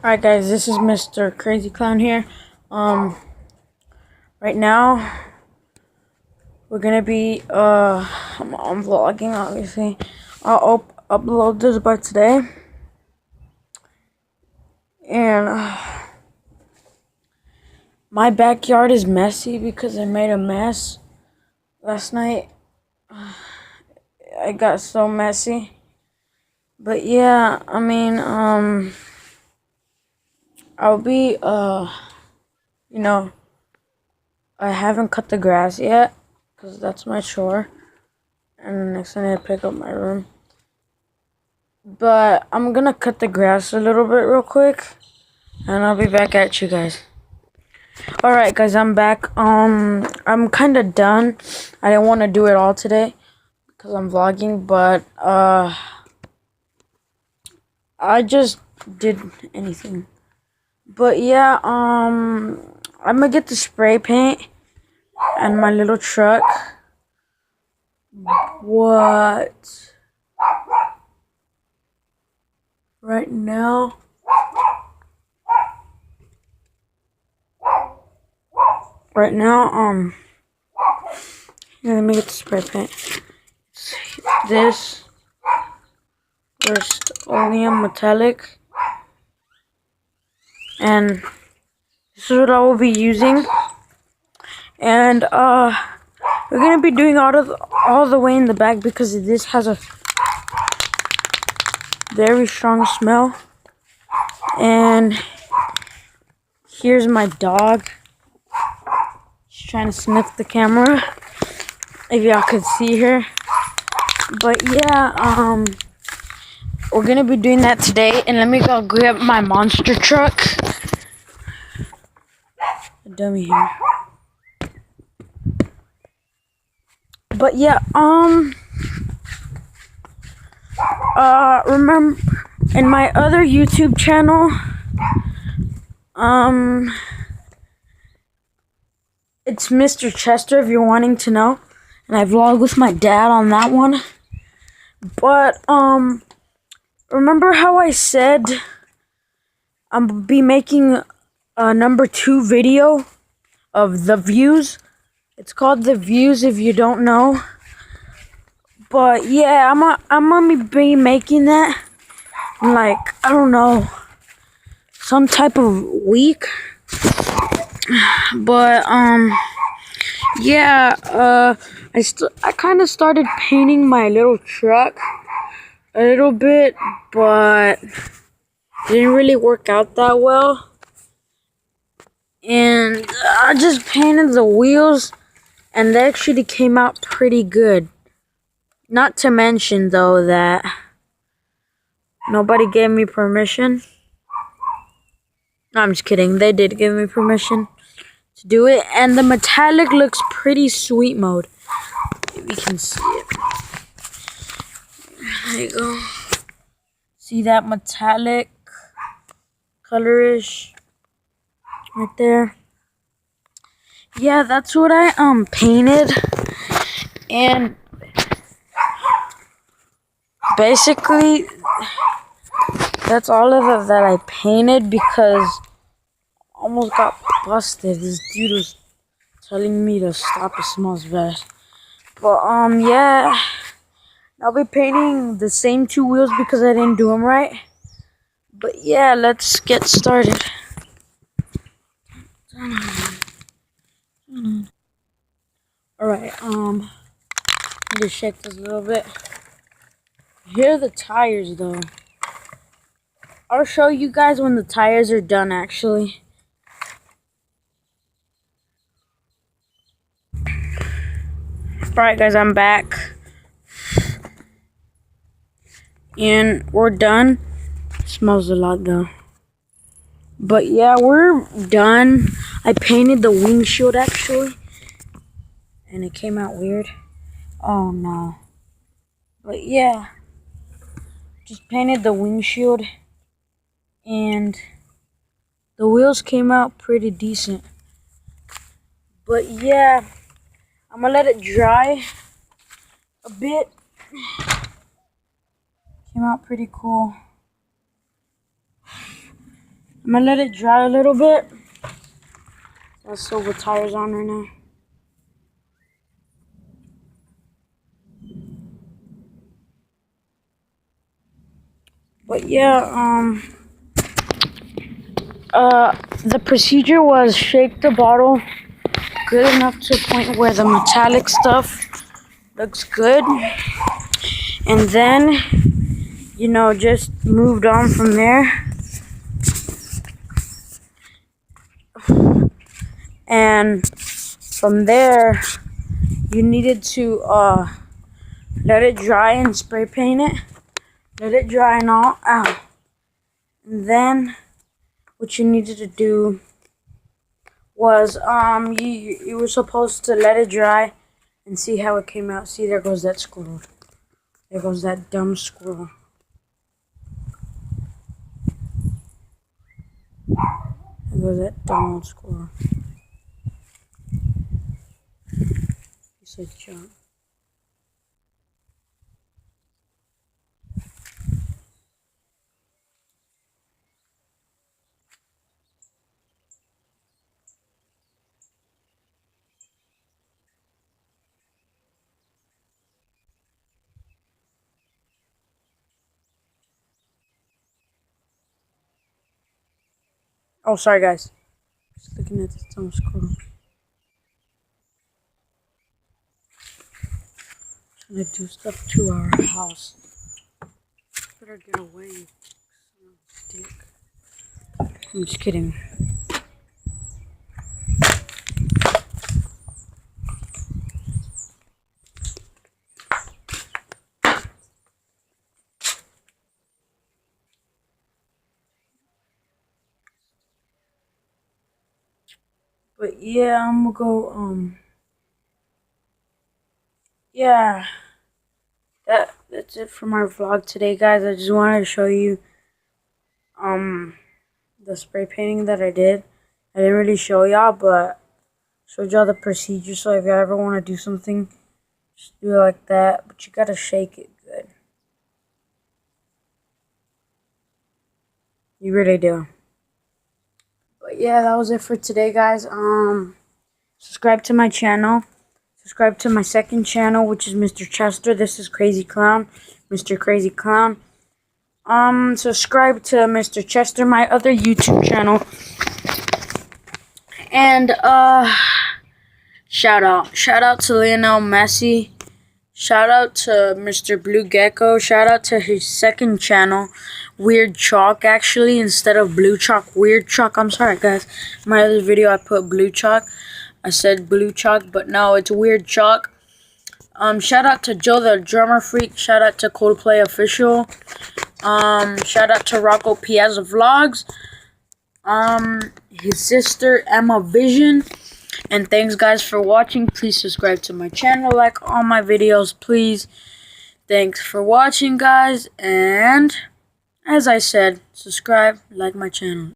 Alright guys, this is Mr. Crazy Clown here. Right now we're gonna be I'm vlogging obviously. I'll upload this by today. And my backyard is messy because I made a mess last night. I got so messy. But yeah, I mean, I'll be I haven't cut the grass yet because that's my chore. And next I need to pick up my room. But I'm gonna cut the grass a little bit real quick, and I'll be back at you guys. Alright guys, I'm back. I'm kinda done. I didn't want to do it all today because I'm vlogging, but I just did anything. But yeah, I'm gonna get the spray paint and my little truck. What? Right now, here, let me get the spray paint. This Rust-Oleum metallic, and this is what I will be using. And we're gonna be doing all the way in the back because this has a very strong smell. And here's my dog. She's trying to sniff the camera, if y'all could see her. But yeah, we're gonna be doing that today. And let me go grab my monster truck. A dummy here. But yeah, remember in my other YouTube channel, it's Mr. Chester if you're wanting to know. And I vlog with my dad on that one. But, remember how I said I'm be making a number 2 video of the views? It's called The Views if you don't know. But yeah, I'm gonna be making that in, like, I don't know, some type of week. But yeah, I kind of started painting my little truck a little bit, but didn't really work out that well. And I just painted the wheels, and they actually came out pretty good. Not to mention though that nobody gave me permission. No, I'm just kidding. They did give me permission to do it, and the metallic looks pretty sweet mode. If you can see it. There you go. See that metallic colorish right there? Yeah, that's what I painted. And basically that's all of it that I painted because I almost got busted. This dude was telling me to stop, it smells bad. But yeah, I'll be painting the same 2 wheels because I didn't do them right. But yeah, let's get started. Alright, just shake this a little bit. Here are the tires though. I'll show you guys when the tires are done actually. Alright guys, I'm back. And we're done. Smells a lot though. But yeah, we're done. I painted the windshield actually. And it came out weird. Oh no. But yeah. Just painted the windshield. And the wheels came out pretty decent. But yeah, I'm gonna let it dry a bit. Came out pretty cool. I'm gonna let it dry a little bit. Got silver tires on right now. But yeah, the procedure was shake the bottle good enough to a point where the metallic stuff looks good, and then, you know, just moved on from there. And from there, you needed to let it dry and spray paint it. Let it dry and all out. And then what you needed to do was you were supposed to let it dry and see how it came out. See, there goes that squirrel. There goes that dumb squirrel. There goes that dumb old squirrel. Piece of junk. Oh, sorry guys. Just looking at this dumb squirrel. Trying to do stuff to our house. Better get away, you son of a dick. I'm just kidding. But yeah, I'm gonna go, yeah, that's it for my vlog today, guys. I just wanted to show you, the spray painting that I did. I didn't really show y'all, but showed y'all the procedure. So if y'all ever want to do something, just do it like that. But you gotta shake it good. You really do. But yeah, that was it for today, guys. Subscribe to my channel. Subscribe to my second channel, which is Mr. Chester. This is Crazy Clown, Mr. Crazy Clown. Subscribe to Mr. Chester, my other YouTube channel. And shout out to Lionel Messi. Shout out to Mr. Blue Gecko. Shout out to his second channel, Weird Chalk, actually, instead of Blue Chalk, Weird Chalk. I'm sorry, guys. My other video, I put Blue Chalk. I said Blue Chalk, but no, it's Weird Chalk. Shout out to Joe the Drummer Freak. Shout out to Coldplay Official. Shout out to Rocco Piazza Vlogs. His sister, Emma Vision. And thanks, guys, for watching. Please subscribe to my channel, like all my videos, please. Thanks for watching, guys. And as I said, subscribe, like my channel.